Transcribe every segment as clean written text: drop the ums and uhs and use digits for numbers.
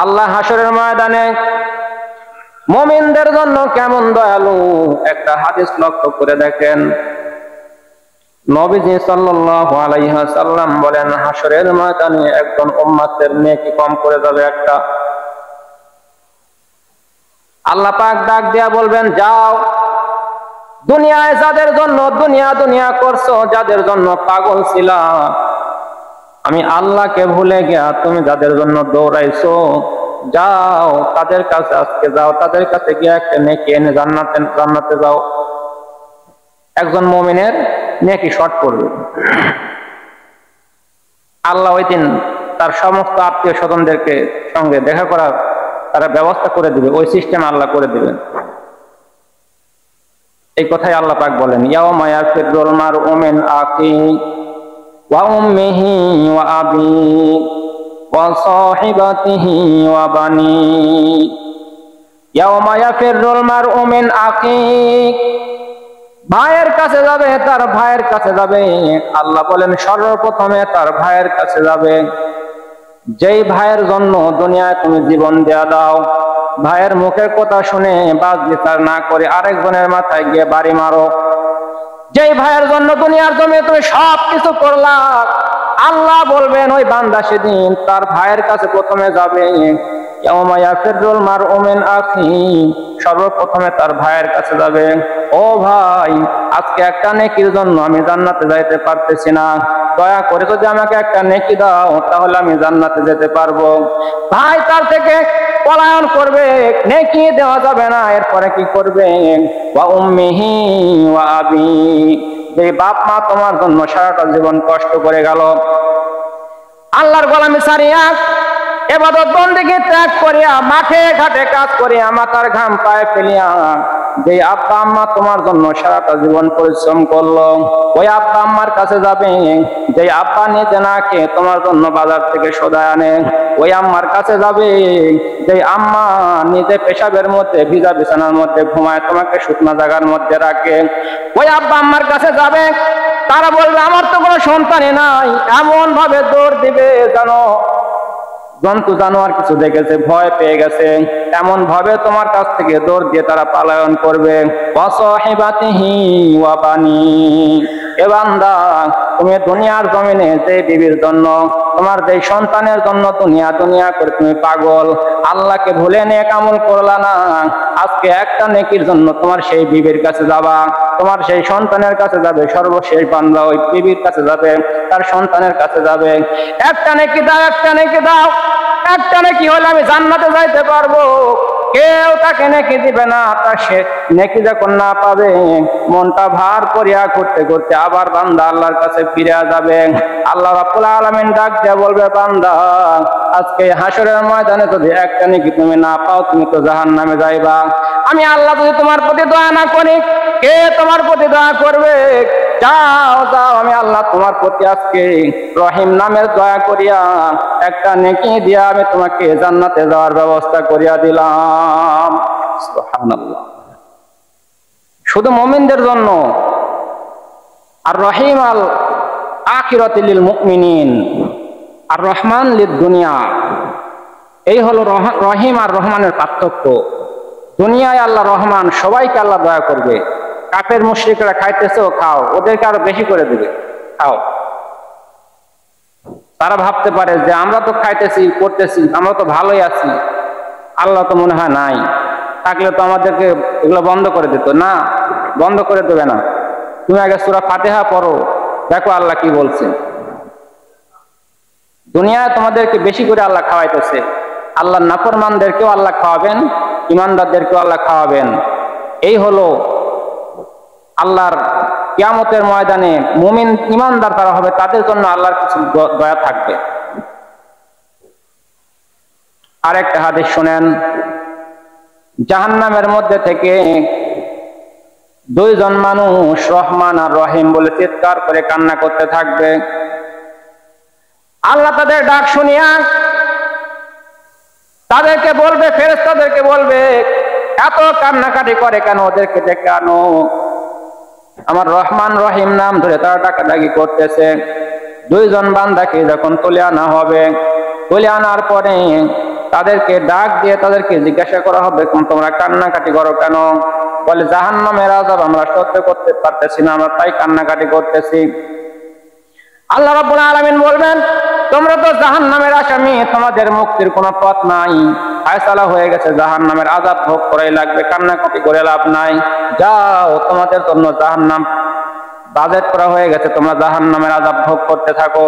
আল্লাহ হাসরের ময়দানে মুমিনদের জন্য কেমন দয়ালু একটা হাদিস লক্ষ্য করে দেখেন। নবীজি সাল্লাল্লাহু আলাইহি ওয়াসাল্লাম বলেন, হাসরের ময়দানে একজন উম্মতের নেকি কম করে যাবে একটা। আল্লাহ পাক ডাক দিয়া বলবেন, যাও দুনিয়ায় যাদের জন্য দুনিয়া দুনিয়া করছো, যাদের জন্য পাগল ছিলা, আমি আল্লাহকে ভুলে গিয়া তুমি যাদের জন্য দৌড়াইছো, যাও তাদের কাছে আজকে যাও, তাদের কাছে গিয়ে একটা নেকি এনে জান্নাতে যাও। একজন মুমিনের নেকি শর্ট পড়বে। আল্লাহ ওই দিন তার সমস্ত আত্মীয় স্বজনদেরকে সঙ্গে দেখা করার তারা ব্যবস্থা করে দিবে, ওই সিস্টেম আল্লাহ করে দিবেন। এই কথাই আল্লাহ পাক বলেন, ইয়াউমা ইয়াফিরুল মারউ মিন আখি ওয়া উম্মিহি ওয়া আবি ওয়া সাহিবাতিহি ওয়া বানি। ইয়াউমা ইয়াফিরুল মারউ মিন আখি, ভাইয়ের কাছে যাবে, তার ভাইয়ের কাছে যাবে। আল্লাহ বলেন সর্বপ্রথমে তার ভাইয়ের কাছে যাবে। যেই ভাইয়ের জন্য দুনিয়ায় তুমি জীবন দেয়া দাও, ভাইয়ের মুখের কথা শুনে বাজ বিচার না করে আরেকজনের মাথায় গিয়ে বাড়ি মারো, যেই ভাইয়ের জন্য দুনিয়ার জমি তুমি সব কিছু করলা, আল্লাহ বলবেন ওই বান্দা সেদিন তার ভাইয়ের কাছে প্রথমে যাবে। ইয়াউমা ইয়াফিরুল মারউ মিন আখি, সর্বপ্রথমে তার ভাইয়ের কাছে যাবে। ও ভাই, আজকে একটা নেকির জন্য আমি জান্নাতে যাইতে পারতেছি না, দয়া করে যদি আমাকে একটা নেকি দাও তাহলে আমি জান্নাতে যেতে পারবো। ভাই তার থেকে পলায়ন করবে, নেকি দেওয়া যাবে না। এরপরে কি করবে? ওয়া উম্মিহি ওয়া আবি, যে বাপ মা তোমার জন্য সারাটা জীবন কষ্ট করে গেল, আল্লাহর গোলামি ছাড়িয়া ইবাদত বন্দেগী ত্যাগ করিয়া মাঠে ঘাটে কাজ করিয়া মাথার ঘাম পায়ে ফেলিয়া যে আব্বা আম্মা তোমার জন্য সারাটা জীবন পরিশ্রম করলো, ওই আব্বা আম্মার কাছে যাবে। যে আব্বা নিজে না খেয়ে তোমার জন্য বাজার থেকে সদায় আনে, ওই আম্মার কাছে যাবে। যে আম্মা নিজে পেশাবের মধ্যে ভিজা বিছানার মধ্যে ঘুমায়, তোমাকে শুকনা জায়গার মধ্যে রাখে, ওই আব্বা আম্মার কাছে যাবে। তারা বলবে আমার তো কোনো সন্তানই নাই। এমন ভাবে দৌড় দিবে জানো জন্তু জানোয়ার কিছু দেখেছে, ভয় পেয়ে গেছে, এমন ভাবে তোমার কাছ থেকে দৌড় দিয়ে তারা পালায়ন করবে। ওয়া সাহিবাতিহি ওয়া বানি, এ বান্দা তুমি দুনিয়ার জমিনে যে বিবির জন্য তোমার যে সন্তানের জন্য দুনিয়া দুনিয়া করে তুমি পাগল, আল্লাহকে ভুলে নেক আমল করলা না, আজকে একটা নেকির জন্য তোমার সেই বিবির কাছে যাবা, তোমার সেই সন্তানের কাছে যাবে। সর্বশেষ বান্দা ওই বিবির কাছে যাবে, তার সন্তানের কাছে যাবে, একটা নেকি দাও, একটা নেকি দাও, একটা নেকি হলে আমি জান্নাতে যাইতে পারবো। কেউ তাকে নেকি দিবে না। তার সে নেকি যখন না পাবে, মনটা ভার করিয়া করতে করতে আবার বান্দা আল্লাহর কাছে ফিরে যাবে। আল্লাহ রাব্বুল আলামিন ডাক দিয়ে বলবে, বান্দা আজকে হাসরের ময়দানে যদি একটা নেকি তুমি না পাও, তুমি তো জাহান্নামে যাইবা। আমি আল্লাহ যদি তোমার প্রতি দয়া না করি, কে তোমার প্রতি দয়া করবে? যাও যাও, আমি আল্লাহ তোমার প্রতি আজকে রহিম নামের দয়া করিয়া একটা নেকি দিয়া আমি তোমাকে জান্নাতে যাওয়ার ব্যবস্থা করিয়া দিলাম। সুবহানাল্লাহ। শুধু মুমিনদের জন্য। আর রহিম আল আখিরাতি লিল মুমিনিন আর রহমান লিদ দুনিয়া, এই হলো রহিম আর রহমানের পার্থক্য। দুনিয়ায় আল্লাহ রহমান, সবাইকে আল্লাহ দয়া করবে। কাফের মুশরিকরা খাইতেছো, খাও, ওদেরকে আরো বেশি করে দিবে, খাও। তারা ভাবতে পারে যে আমরা তো খাইতেছি করতেছি, আমরা তো ভালোই আছি, আল্লাহ তো মনে হয় নাই, থাকলে তো আমাদেরকে এগুলো বন্ধ করে দিত। না, বন্ধ করে দেবে না। তুমি আগে সূরা ফাতিহা পড়ো, দেখো আল্লাহ কি বলছে। দুনিয়ায় তোমাদেরকে বেশি করে আল্লাহ খাওয়াইতেছে। আল্লাহর নাফরমানদেরকেও আল্লাহ খাওয়াবেন, ইমানদারদেরকেও আল্লাহ খাওয়াবেন। এই হলো আল্লাহর কিয়ামতের ময়দানে মুমিন ইমানদার তারা হবে, তাদের জন্য আল্লাহর কিছু দয়া থাকবে। আরেকটা হাদিস শুনেন, জাহান্নামের মধ্যে থেকে দুইজন মানুষ রহমান আর রহিম বলে চিৎকার করে কান্না করতে থাকবে। আল্লাহ তাদের ডাক শুনিয়া তাদেরকে বলবে, ফেরেশতাদেরকে বলবে, এত কান্নাকাটি করে কেন? ওদেরকে ডেকে আনো। আমার রহমান রহিম নাম ধরে তারা ডাকাডাকি করতেছে। দুইজন বান্দাকে যখন তুলে আনা হবে, তুলে আনার পরে তাদেরকে ডাক দিয়ে তাদেরকে জিজ্ঞাসা করা হবে, তোমরা কান্নাকাটি করো কেন? বলে, জাহান্নামের আযাব আমরা সহ্য করতে পারতেছি না, আমরা তাই কান্নাকাটি করতেছি। আল্লাহ রাব্বুল আলামিন বলবেন, তোমরা তো জাহান্নামের আসামি, তোমাদের মুক্তির কোনো পথ নাই, ফায়সালা হয়ে গেছে, জাহান্নামের আযাব ভোগ করাই লাগবে, কান্নাকাটি করে লাভ নাই। যাও, তোমাদের জন্য জাহান্নাম বাজেট করা হয়ে গেছে, তোমরা জাহান্নামের আযাব ভোগ করতে থাকো।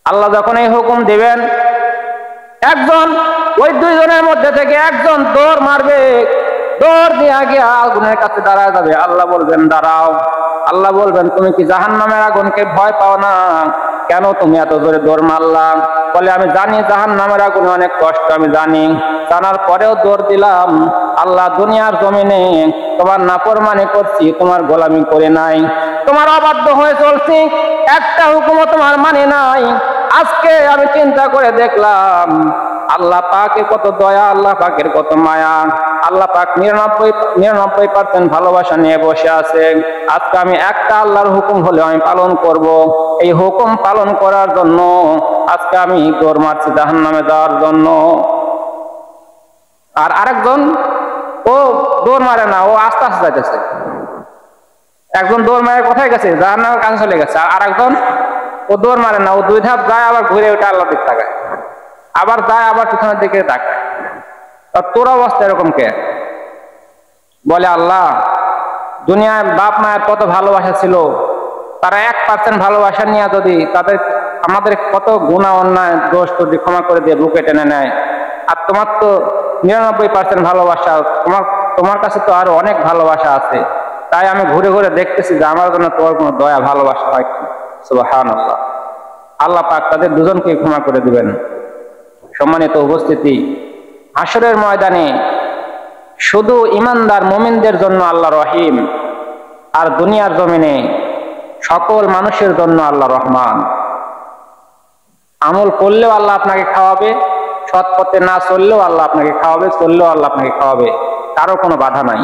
আল্লাহ যখন এই হুকুম দিবেন, একজন ওই দুইজনের মধ্যে থেকে একজন দৌড় মারবে, দৌড় দিয়ে গিয়ে আগুনের কাছে দাঁড়ায় যাবে। আল্লাহ বলবেন, দাঁড়াও। আল্লাহ বলবেন, তুমি কি জাহান্নামের আগুনকে ভয় পাও না? কেন তুমি এত জোরে দৌড় মারলা? বলে, আমি জানি জাহান্নামের আগুন অনেক কষ্ট, আমি জানি, জানার পরেও দৌড় দিলাম। আল্লাহ, দুনিয়ার জমিনে তোমার নাফরমানি করছি, তোমার গোলামি করে নাই, তোমার অবাধ্য হয়ে চলছি, একটা হুকুমও তোমার মানে নাই। আজকে আমি চিন্তা করে দেখলাম আল্লাহ পাকের কত দয়া, আল্লাহ পাকের কত মায়া। আল্লাহ পাক 99% ভালোবাসা নিয়ে বসে আছে। আজকে আমি একটা আল্লাহর হুকুম হলে আমি পালন করব। এই হুকুম পালন করার জন্য আজকে আমি দৌড় মারছি জাহান্নামে যাওয়ার জন্য। আর আরেকজন, ও দৌড় মারে না, ও আস্তে আস্তে যাইতেছে। একজন দৌড় মারে কোথায় গেছে? জাহান্নামের কাছে চলে গেছে। আর আরেকজন, ও দৌড় মারে না, ও 2 ধাপ যায়, আবার ঘুরে ওঠে আল্লাহর দিকে তাকায়, আবার যায়, আবার পিছনের দিকে তাকায়। তোর অবস্থা এরকম কে? বলে, আল্লাহ, দুনিয়ায় বাপ মায়ের কত ভালোবাসা ছিল, তারা 1% ভালোবাসা নিয়ে যদি আমাদের কত গুনাহ অন্যায় দোষ যদি ক্ষমা করে দিয়ে বুকে টেনে নেয়, আর তোমার তো 99% ভালোবাসা, তোমার কাছে তো আরো অনেক ভালোবাসা আছে, তাই আমি ঘুরে ঘুরে দেখতেছি যে আমার জন্য তোমার কোনো দয়া ভালোবাসা হয় কি। সুবহানাল্লাহ। আল্লাহ পাক তাদের দুজনকে ক্ষমা করে দিবেন। সম্মানিত উপস্থিতি, হাসরের ময়দানে শুধু ইমানদার মুমিনদের জন্য আল্লাহ রহিম, আর দুনিয়ার জমিনে সকল মানুষের জন্য আল্লাহ রহমান। আমল করলেও আল্লাহ আপনাকে খাওয়াবে, সৎ পথে না চললেও আল্লাহ আপনাকে খাওয়াবে, চললেও আল্লাহ আপনাকে খাওয়াবে, কারো কোনো বাধা নাই।